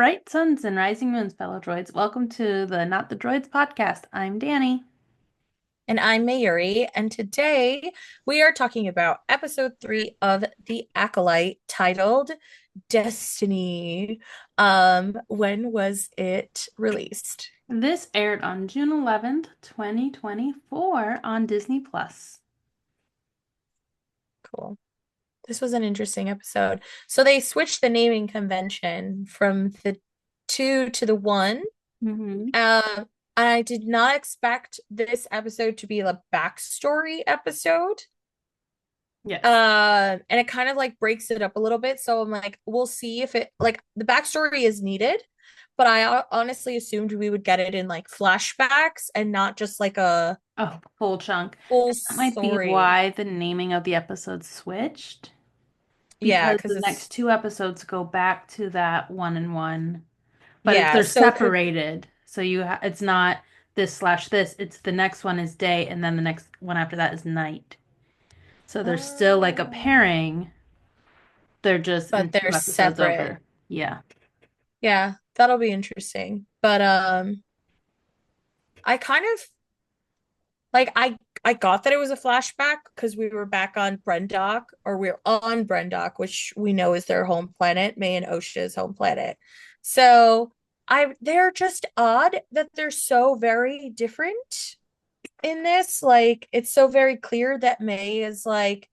Bright suns and rising moons, fellow droids. Welcome to the Not the Droids podcast. I'm Danny. And I'm Mayuri, and today we are talking about episode 3 of The Acolyte titled Destiny. When was it released? This aired on June 11th, 2024 on Disney Plus. Cool. This was an interesting episode. So they switched the naming convention from the 2 to the 1. Mm-hmm. And I did not expect this episode to be a backstory episode. Yes. And it kind of like breaks it up a little bit. So I'm like, we'll see if it like the backstory is needed, but I honestly assumed we would get it in like flashbacks and not just like a Oh, full chunk. full And that might be story. why the naming of the episode switched, Yeah, because because the next it's two episodes go back to that one and one, but yeah, they're so it could separated. So it's not this slash this. It's the next one is day, and then the next one after that is night. So there's still like a oh, pairing. They're just in but two they're episodes separate. over. Yeah. Yeah, that'll be interesting. But I kind of like I got that it was a flashback because we were back on Brendok, or we are on Brendok, which we know is their home planet, May and Osha's home planet. So they're just odd that they're so very different in this. Like it's so very clear that May is like,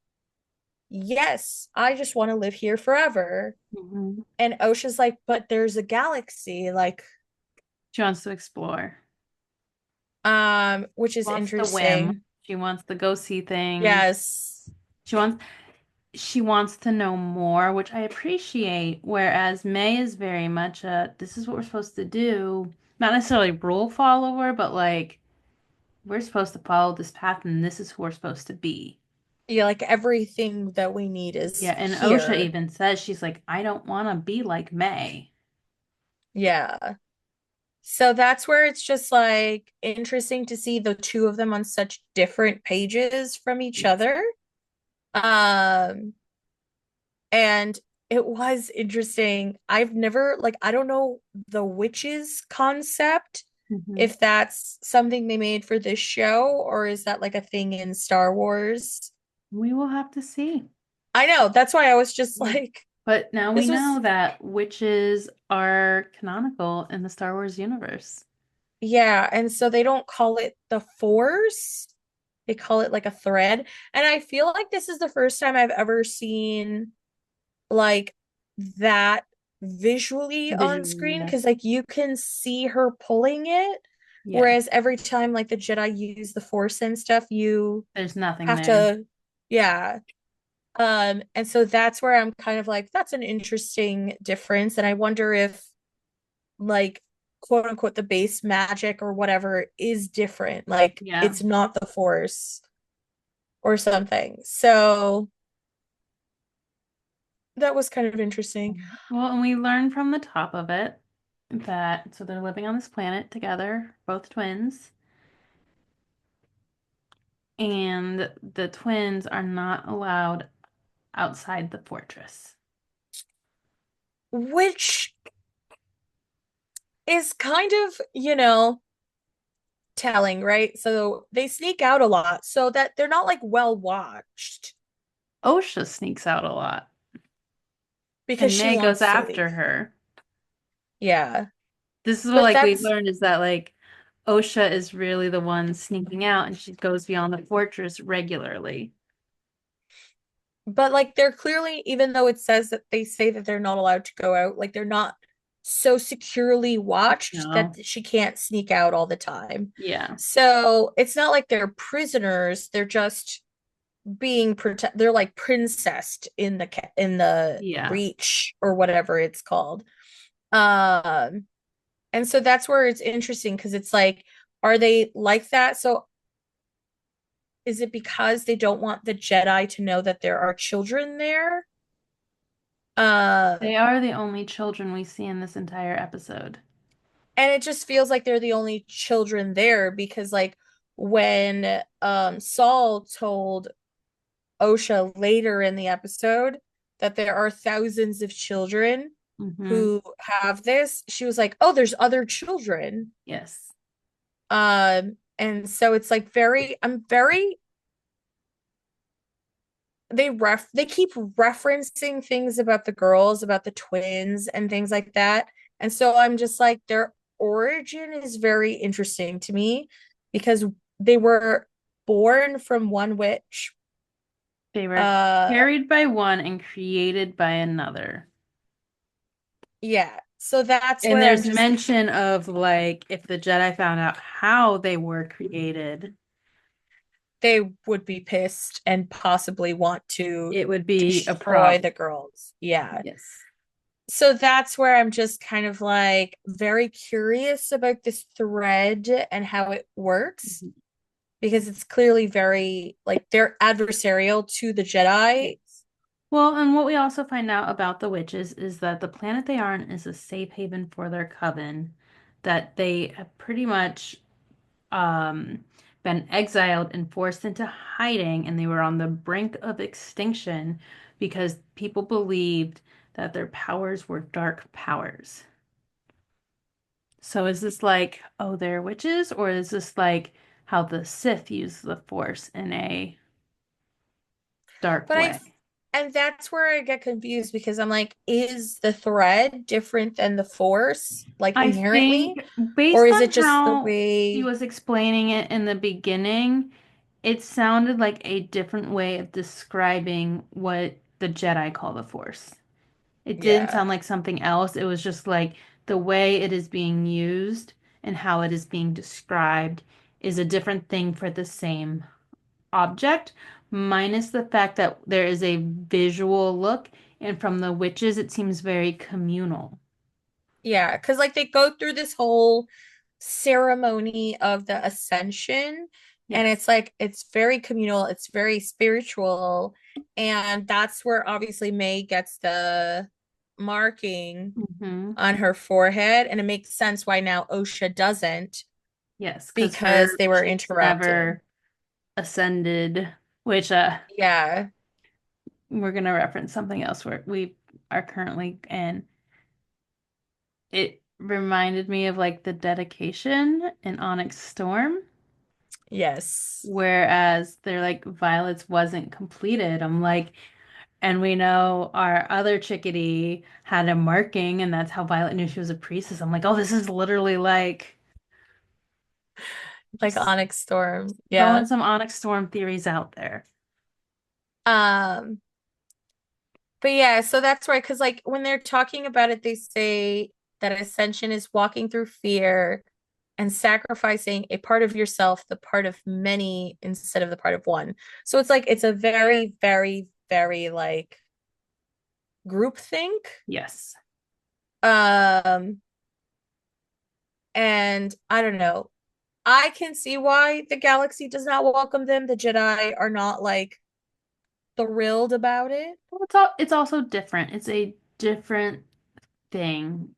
yes, I just want to live here forever. Hmm. And Osha's like, but there's a galaxy, like, She wants to explore. which is Wants the whim. interesting. She wants to go see things. Yes. She wants she wants to know more, which I appreciate. Whereas May is very much this is what we're supposed to do. Not necessarily rule follower, but like we're supposed to follow this path and this is who we're supposed to be. Yeah, like everything that we need is Yeah, and Osha here. even says she's like, I don't want to be like May. Yeah. So that's where it's just like interesting to see the two of them on such different pages from each Yes. other. Um, and it was interesting. I've never like I don't know the witches concept, Hmm. if that's something they made for this show or is that like a thing in Star Wars? We will have to see. I know, that's why I was just Yeah. like But now we this was know that witches are canonical in the Star Wars universe. yeah, and so they don't call it the Force. They call it like a thread. And I feel like this is the first time I've ever seen like that visually on Visually, screen yes. because like you can see her pulling it. Yeah. Whereas every time like the Jedi use the Force and stuff, you There's nothing have there. to, yeah. And so that's where I'm kind of like, that's an interesting difference. And I wonder if like quote unquote the base magic or whatever is different. Like Yeah. it's not the Force or something. So that was kind of interesting. Well, and we learn from the top of it that so they're living on this planet together, both twins, and the twins are not allowed outside the fortress. Which is kind of, telling, right? So they sneak out a lot so that they're not like well watched Osha sneaks out a lot, because and she May goes wants to after leave. her. Yeah. This is what But like we that's learned is that like Osha is really the one sneaking out and she goes beyond the fortress regularly. but like they're clearly, even though it says that they say that they're not allowed to go out, like they're not so securely watched that No. she can't sneak out all the time. Yeah. So it's not like they're prisoners, they're just being they're like princessed in the Yeah. reach or whatever it's called. Um and so that's where it's interesting because it's like, are they like that? So is it because they don't want the Jedi to know that there are children there? Uh, They are the only children we see in this entire episode. and it just feels like they're the only children there because like when Saul told Osha later in the episode that there are thousands of children Mm-hmm. who have this, she was like, "Oh, there's other children." Yes. And so it's like very, I'm very, they keep referencing things about the girls, about the twins and things like that. And so I'm just like, their origin is very interesting to me because they were born from one witch. They were Uh carried by one and created by another. yeah. So that's And where I'm there's just mention of like if the Jedi found out how they were created, they would be pissed and possibly want to it would be a destroy problem. the girls. Yeah. Yes. So that's where I'm just kind of like very curious about this thread and how it works Mhm. because it's clearly very like they're adversarial to the Yes. Jedi. Well, and what we also find out about the witches is that the planet they are on is a safe haven for their coven, that they have pretty much um, been exiled and forced into hiding, and they were on the brink of extinction because people believed that their powers were dark powers. So is this like, oh, they're witches, or is this like how the Sith use the Force in a dark But way? and that's where I get confused because I'm like, is the thread different than the Force, like I think inherently? Or based is on it just the how she way? was explaining it in the beginning, it sounded like a different way of describing what the Jedi call the Force. It didn't Yeah. sound like something else. It was just like the way it is being used and how it is being described is a different thing for the same object, minus the fact that there is a visual look, and from the witches, it seems very communal. Yeah, because like they go through this whole ceremony of the ascension, and Yes. it's like it's very communal, it's very spiritual, and that's where obviously May gets the marking Hmm. on her forehead, and it makes sense why now Osha doesn't Yes, because because her they were cheeks interrupted. never ascended, which Yeah. we're gonna reference something else where we are currently in. It reminded me of like the dedication in Onyx Storm, Yes. whereas they're like Violet's wasn't completed. I'm like, and we know our other chickadee had a marking, and that's how Violet knew she was a priestess. I'm like, oh, this is literally like Like just Onyx Storm. throwing Yeah. some Onyx Storm theories out there. Um But yeah, so that's right. Because, like, when they're talking about it, they say that ascension is walking through fear and sacrificing a part of yourself, the part of many instead of the part of one. So it's like, it's a very, very, very like group think. Yes. Um, and I don't know. I can see why the galaxy does not welcome them. The Jedi are not like thrilled about it. Well, it's also different. It's a different thing.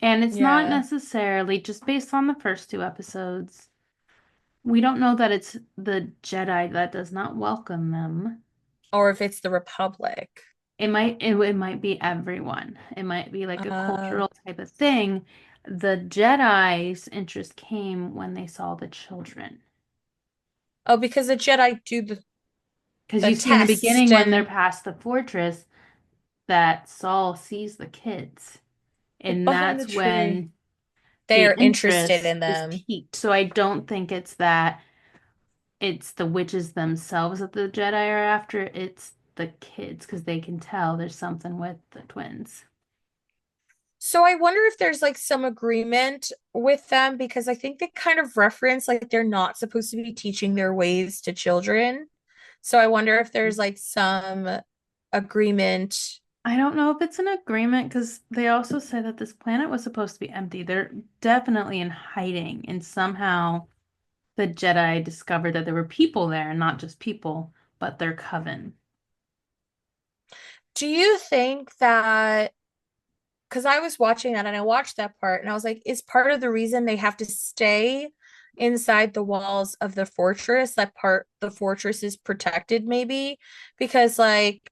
And it's not Yeah. necessarily just based on the first two episodes. We don't know that it's the Jedi that does not welcome them. Or if it's the Republic. It might be everyone. It might be like a Uh, cultural type of thing. The Jedi's interest came when they saw the children. oh, because the Jedi do Because the you see in the test beginning when they're and past the fortress that Saul sees the kids. And behind the that's tree. when They the are interested interest in is them. piqued. So I don't think it's that it's the witches themselves that the Jedi are after. It's the kids because they can tell there's something with the twins. So I wonder if there's like some agreement with them because I think they kind of reference like they're not supposed to be teaching their ways to children. So I wonder if there's like some agreement. I don't know if it's an agreement because they also say that this planet was supposed to be empty. They're definitely in hiding, and somehow the Jedi discovered that there were people there, and not just people, but their coven. Do you think that because I was watching that and I watched that part and I was like, is part of the reason they have to stay inside the walls of the fortress, that part the fortress is protected maybe? Because like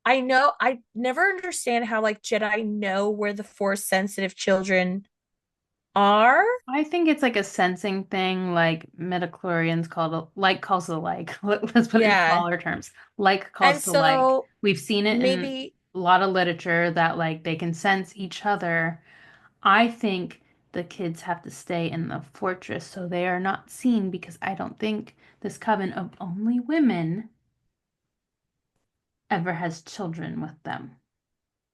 I know I never understand how like Jedi know where the force sensitive children are. I think it's like a sensing thing, like midichlorians call the like calls the like. Let's put it in Yeah. smaller terms. Like And calls the like. so We've seen it in maybe, a lot of literature that like they can sense each other. I think the kids have to stay in the fortress so they are not seen because I don't think this coven of only women ever has children with them.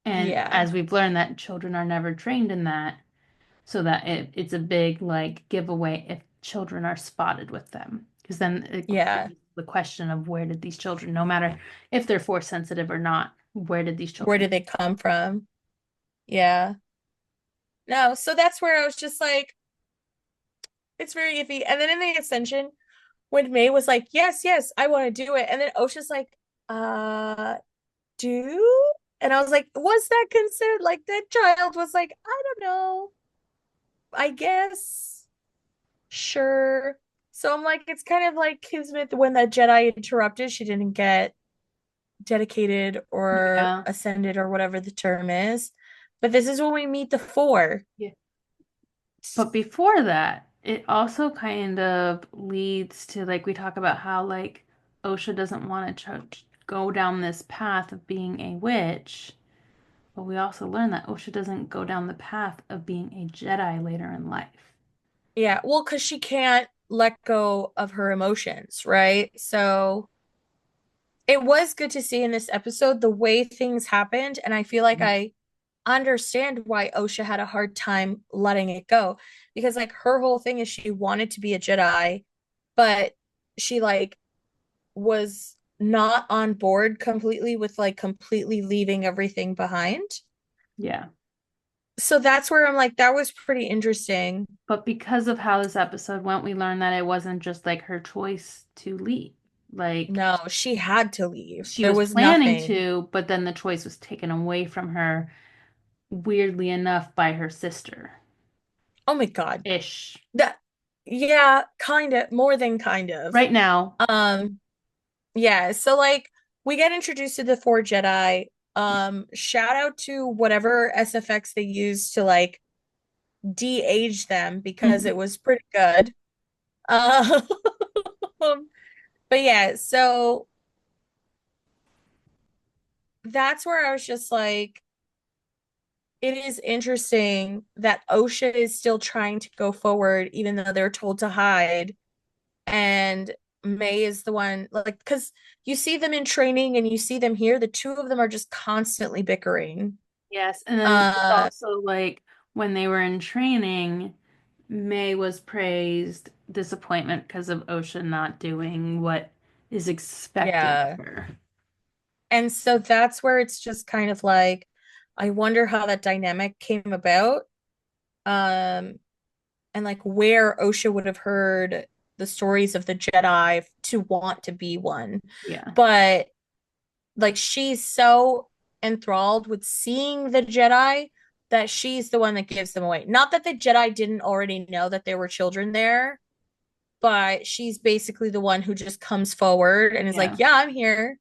And yeah, as we've learned that children are never trained in that, so that it's a big like giveaway if children are spotted with them. Because then it yeah. raises the question of where did these children, no matter if they're force sensitive or not, where did these Where children? did they come from? Yeah. No, so that's where I was just like, it's very iffy. And then in the Ascension, when May was like, yes, yes, I want to do it. And then Osha's like, uh, do? And I was like, was that considered like that child was like, I don't know, I guess, sure. So I'm like, it's kind of like Kismet when that Jedi interrupted, she didn't get dedicated or Yeah. ascended or whatever the term is. But this is when we meet the four. Yeah. But before that, it also kind of leads to like we talk about how like Osha doesn't want to go down this path of being a witch, but we also learn that Osha doesn't go down the path of being a Jedi later in life. Yeah, well, because she can't let go of her emotions, right? So it was good to see in this episode the way things happened. And I feel like I understand why Osha had a hard time letting it go. Because like her whole thing is she wanted to be a Jedi, but she like was not on board completely with like completely leaving everything behind. Yeah. So that's where I'm like, that was pretty interesting. But because of how this episode went, we learned that it wasn't just like her choice to leave. Like No, she had to leave. she There was was planning nothing. to, but then the choice was taken away from her, weirdly enough, by her sister. Oh my God. Ish. That, yeah, kind of, more than kind of. Right now. Um, yeah, so like we get introduced to the four Jedi. Shout out to whatever SFX they used to like de-age them because it was pretty good. Um, but yeah, so that's where I was just like, it is interesting that Osha is still trying to go forward, even though they're told to hide. And May is the one, like, because you see them in training and you see them here, the two of them are just constantly bickering. Yes, and then it's Uh, also like when they were in training, May was praised disappointment because of Osha not doing what is expected of yeah. her. And so that's where it's just kind of like, I wonder how that dynamic came about. Um, and like where Osha would have heard the stories of the Jedi to want to be one. Yeah. But like she's so enthralled with seeing the Jedi that she's the one that gives them away. Not that the Jedi didn't already know that there were children there, but she's basically the one who just comes forward and is like, Yeah. "Yeah, I'm here."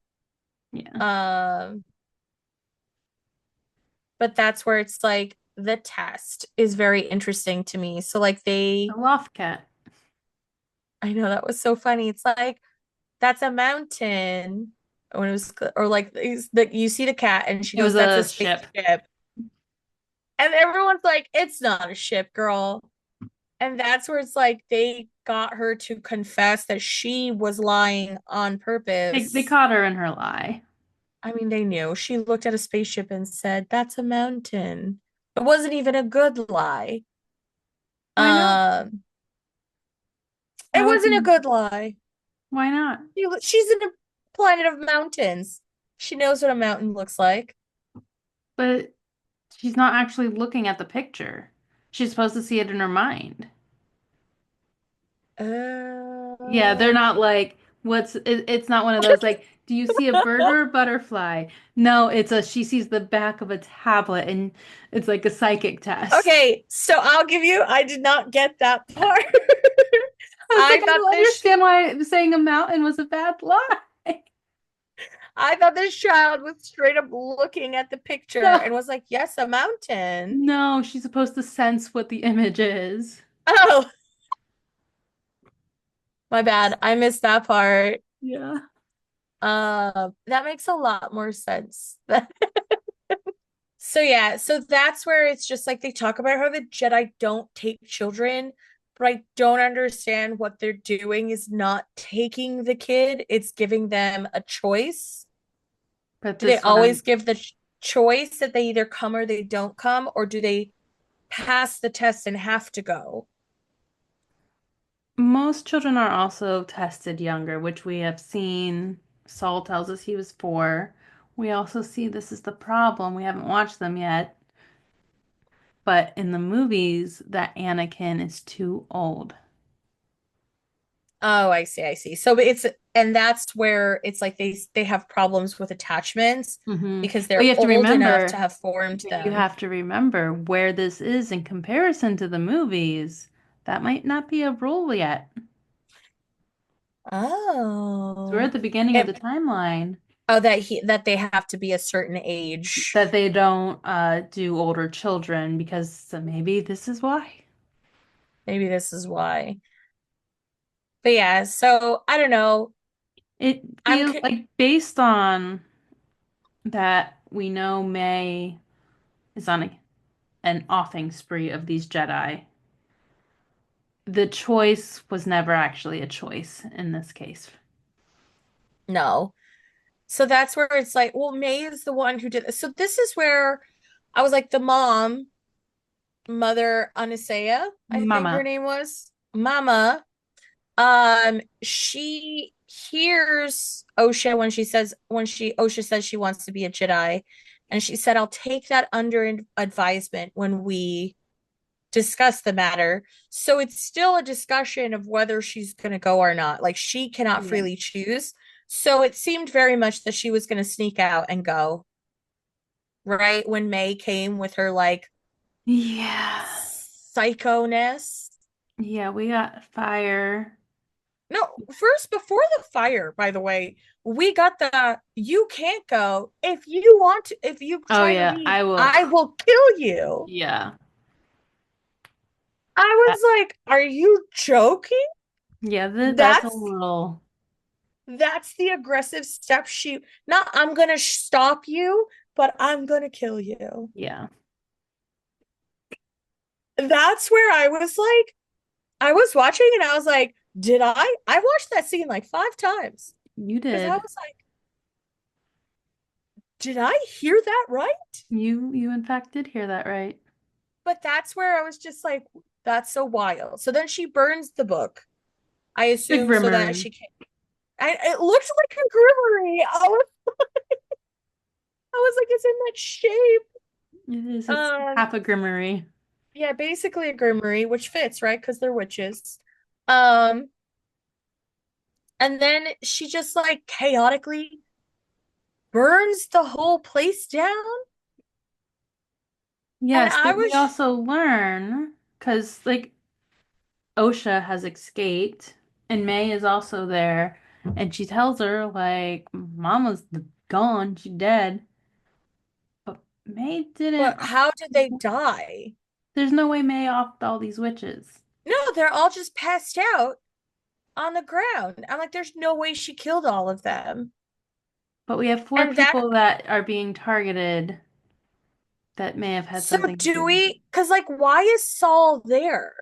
Yeah. Um, but that's where it's like the test is very interesting to me. So like The they, loft cat. I know that was so funny. It's like that's a mountain when it was, or like you see the cat and she It was goes, "That's a a ship. spaceship." And everyone's like, it's not a ship, girl. And that's where it's like they got her to confess that she was lying on They purpose. caught her in her lie. I mean, they knew. She looked at a spaceship and said, "That's a mountain." It wasn't even a good lie. Why not? It That would wasn't a be, good lie. why not? She's in a planet of mountains. She knows what a mountain looks like. But she's not actually looking at the picture. She's supposed to see it in her mind. Yeah, they're Uh, not like it's not one of those like, do you see a bird or a butterfly? No, it's a she sees the back of a tablet and it's like a psychic test. okay, so I'll give you, I did not get that part. I was like, I I thought don't this understand why saying a mountain was a bad lie. I thought this child was straight up looking at the picture No, and was like, yes, a mountain. no, she's supposed to sense what the image is. Oh, my bad. I missed that part. Yeah. That makes a lot more sense. So yeah, so that's where it's just like they talk about how the Jedi don't take children, but I don't understand what they're doing is not taking the kid, it's giving them a choice. But Do they this one, always give the choice that they either come or they don't come, or do they pass the test and have to go? most children are also tested younger, which we have seen. Saul tells us he was 4. We also see this is the problem. We haven't watched them yet, but in the movies, that Anakin is too old. Oh, I see, I see. So it's and that's where it's like they have problems with attachments because But they're you have to old enough to remember, have formed but you them. have to remember where this is in comparison to the movies. That might not be a rule yet. So we're at Oh. the beginning of the It, timeline oh, that they have to be a certain age. that they don't do older children because maybe this is why. Maybe this is why. But yeah, so I don't know. It I'm feels like based on that we know May is on an offing spree of these Jedi. The choice was never actually a choice in this case. no. So that's where it's like, well, May is the one who did this. So this is where I was like, the mom, Mother Anasea, I think her Mama. name was, Mama. She hears Osha when Osha says she wants to be a Jedi, and she said, "I'll take that under advisement when we discuss the matter." So it's still a discussion of whether she's going to go or not. Like she cannot Yeah. freely choose. So it seemed very much that she was going to sneak out and go, right? When May came with her like Yeah. psychoness. Yeah, we got fire. No, first, before the fire, by the way, we got the you can't go. If you want to, if you Oh try to yeah, leave, I will. I will kill you. Yeah. I was like, are you joking? Yeah, that's a That's little. that's the aggressive step she not I'm gonna stop you, but I'm gonna kill you. Yeah, That's where I was like, I was watching and I was like, did I watched that scene like 5 times you because I did. was like, did I hear that right? You in fact did hear that right. But that's where I was just like, that's so wild. So then she burns the book, I The assume, so that Grimmery. she can. It looks like a grimoire. I was like, it's in that shape. It is. It's Um, half a Grimmery. yeah, basically a grimoire, which fits, right? Because they're witches. Um, and then she just like chaotically burns the whole place down. And Yes, I but we was, also learn because like Osha has escaped and May is also there, and she tells her like Mama's gone, she's dead. But May didn't. but how did they die? There's no way May offed all these witches. No, they're all just passed out on the ground. I'm like, there's no way she killed all of them. But we have 4 And that, people that are being targeted that may have had so something to do do with it. we, because like, why is Saul there?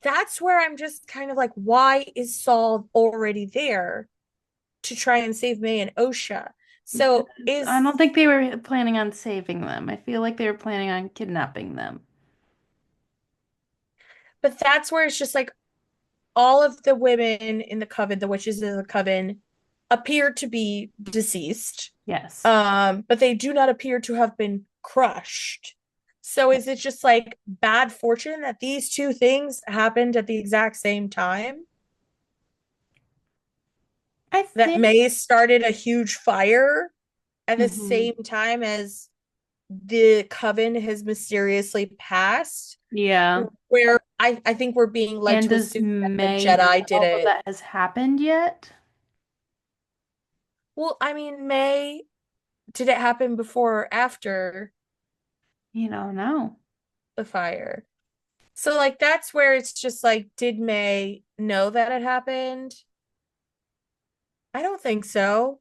That's where I'm just kind of like, why is Saul already there to try and save May and Osha? So Because I is, don't think they were planning on saving them. I feel like they were planning on kidnapping them. but that's where it's just like all of the women in the coven, the witches in the coven, appear to be deceased. Yes. But they do not appear to have been crushed. So is it just like bad fortune that these two things happened at the exact same time? I That think. May started a huge fire at the Hmm. same time as the coven has mysteriously passed, Yeah. where I think we're being led And to does assume that the May Jedi did know it. that has happened yet? Well, I mean, May, did it happen before or after You don't know. the fire? So like that's where it's just like, did May know that it happened? I don't think so.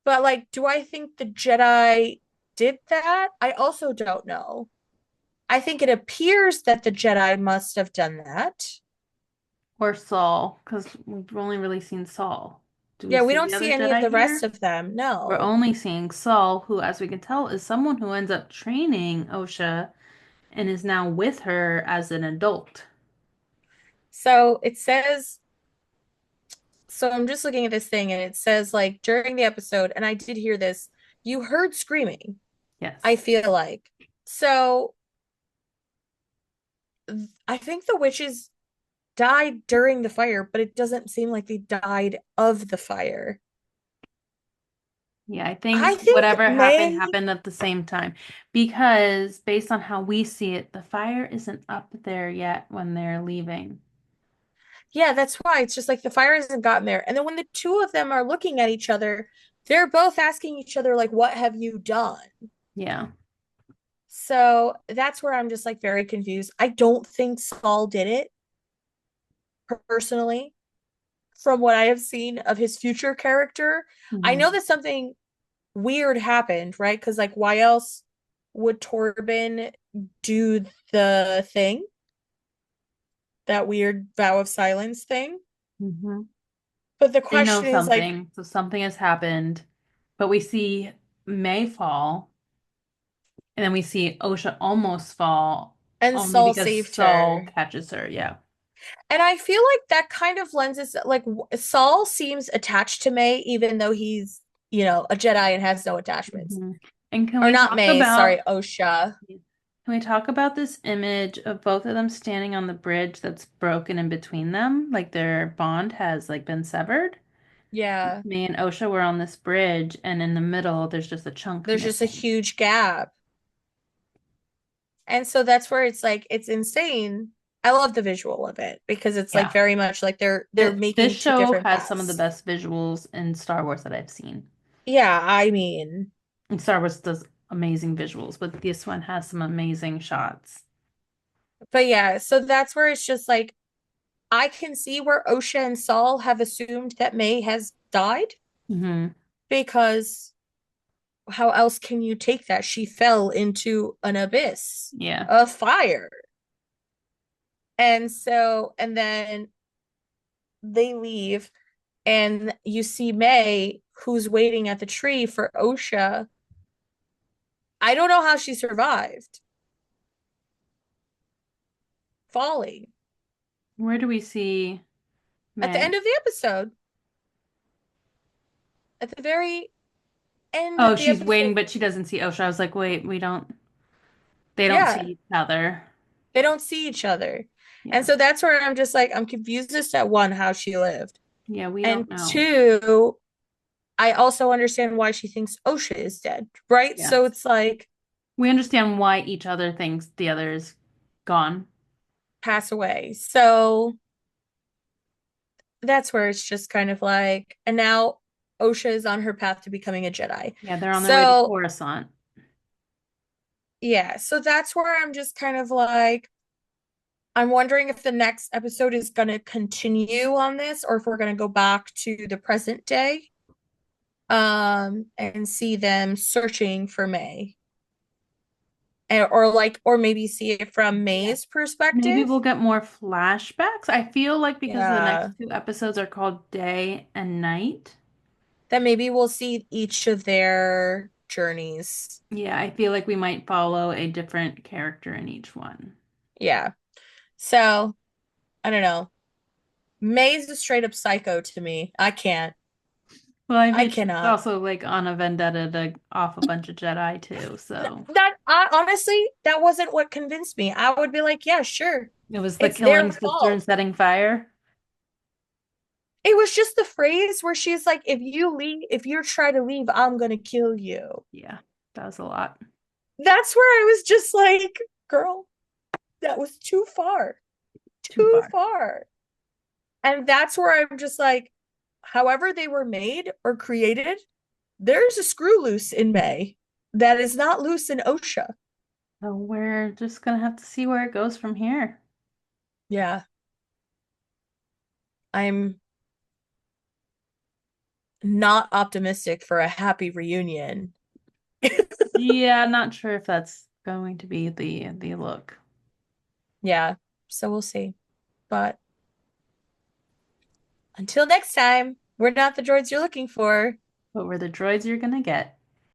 But like, do I think the Jedi did that? I also don't know. I think it appears that the Jedi must have done that. Or Saul, because we've only really seen Saul. Do we Yeah, we see don't the see other any of Jedi the rest here? of them. We're No. only seeing Saul, who, as we can tell, is someone who ends up training Osha and is now with her as an adult. So it says, so I'm just looking at this thing and it says like during the episode, and I did hear this, you heard screaming, I Yes. feel like. So I think the witches died during the fire, but it doesn't seem like they died of the fire. Yeah, I I think think whatever happened May, happened at the same time because based on how we see it, the fire isn't up there yet when they're leaving. yeah, that's why it's just like the fire hasn't gotten there. And then when the two of them are looking at each other, they're both asking each other, like, what have you done? Yeah. So that's where I'm just like very confused. I don't think Saul did it personally, from what I have seen of his future character. I know Hmm. that something weird happened, right? Because like, why else would Torben do the thing, that weird vow of silence thing? Hmm. But the They know question is like, something, so something has happened. But we see May fall, and then we see Osha almost fall and only Saul because saved Saul her. catches her. Yeah. And I feel like that kind of lends itself, like Saul seems attached to May, even though he's, a Jedi and has no attachments. Hmm. And can Or we not talk May, sorry, about Osha. can we talk about this image of both of them standing on the bridge that's broken in between them? Like their bond has like been severed. Yeah, Me and Osha were on this bridge, and in the middle, there's just a chunk there's just a missing. huge gap. And so that's where it's like it's insane. I love the visual of it because it's like Yeah. very much like they're This making two show different has some of the paths. best visuals in Star Wars that I've seen. Yeah, I mean, And Star Wars does amazing visuals, but this one has some amazing shots. but yeah, so that's where it's just like I can see where Osha and Saul have assumed that May has died Hmm. because how else can you take that? She fell into an abyss Yeah. of fire. And so, and then they leave, and you see May, who's waiting at the tree for Osha. I don't know how she survived falling Where do we see at the May? end of the episode. At the very end Oh, of the she's episode. waiting, but she doesn't see Osha. I was like, wait, they don't see Yeah, each other. they don't see each other. And Yeah. so that's where I'm just like, I'm confused as to one, how she lived. Yeah, we And don't know. two, I also understand why she thinks Osha is dead, right? So Yes. it's like We understand why each other thinks the other is gone. pass away. So that's where it's just kind of like, and now Osha is on her path to becoming a Jedi. Yeah, they're on their way to So Coruscant. yeah, so that's where I'm just kind of like, I'm wondering if the next episode is going to continue on this or if we're going to go back to the present day and see them searching for May. Or maybe see it from Yeah. May's Maybe perspective. we'll get more flashbacks. I feel like because the next Yeah. two episodes are called Day and Night. Then maybe we'll see each of their journeys. Yeah, I feel like we might follow a different character in each one. Yeah. So, I don't know. May's a straight up psycho to me. I can't. Well, I I mean, she's cannot. also like on a vendetta to off a bunch of Jedi too. So That I honestly, that wasn't what convinced me. I would be like, yeah, sure. it was the It's their killing sister and fault. setting fire. It was just the phrase where she's like, if you leave, if you try to leave, I'm gonna kill you. Yeah, that was a lot. That's where I was just like, girl, that was too far. Too Too far. far. And that's where I'm just like, however they were made or created, there's a screw loose in May that is not loose in OSHA. So we're just gonna have to see where it goes from here. Yeah, I'm not optimistic for a happy reunion. Yeah, not sure if that's going to be the look. Yeah, so we'll see. But until next time, we're not the droids you're looking for. But we're the droids you're gonna get.